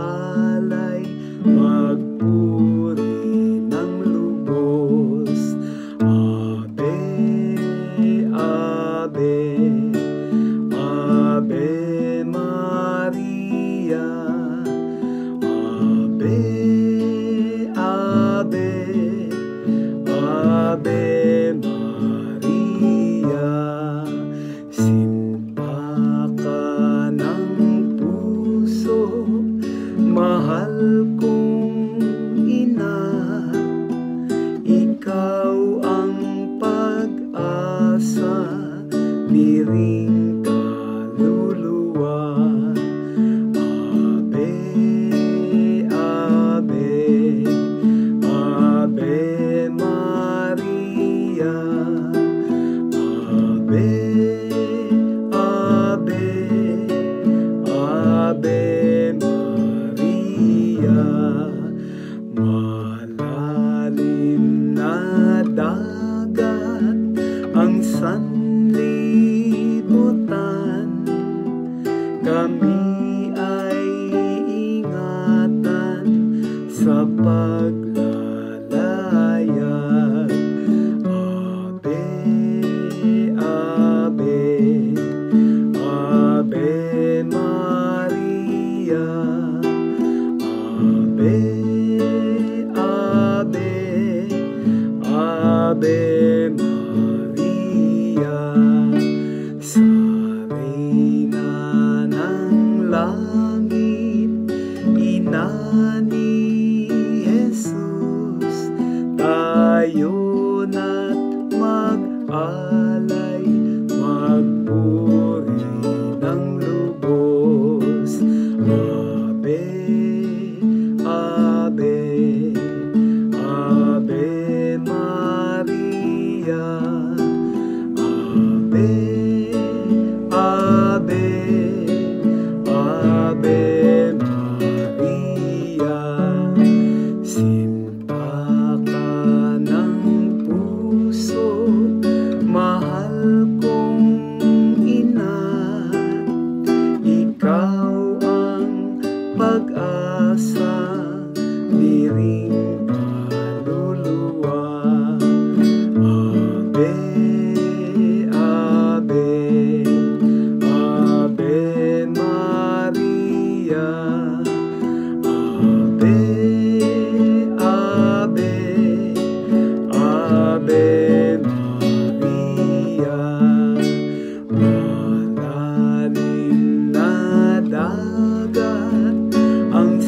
mag-alay, magpuri ng lubos. Ave, Ave, Ave Maria. Ave, Ave, Ave Maria. Sinta ka ng puso, mahal kong ina. Ikaw ang pag-asa, biring kaluluwa. Ave, Ave, Ave Maria. Ave, Ave, Ave Maria. Malalim na dagat ang sanlibutan, kami ay ingatan sa paglalayag. Ave, Ave, Ave Maria. Ave, Ave, Ave Maria. Sa reyna ng langit, ina ni Jesus, tayo na't mag-alay, magpuri ng lubos. Ave, Ave, Ave Maria. Ave, Ave, Ave Maria. Sinta ka ng puso, mahal kong ina. Ikaw ang pag-asa, biring kaluluwa. Ave, Ave, Ave Maria. Ave, Ave, Ave Maria. Malalim na dagat ang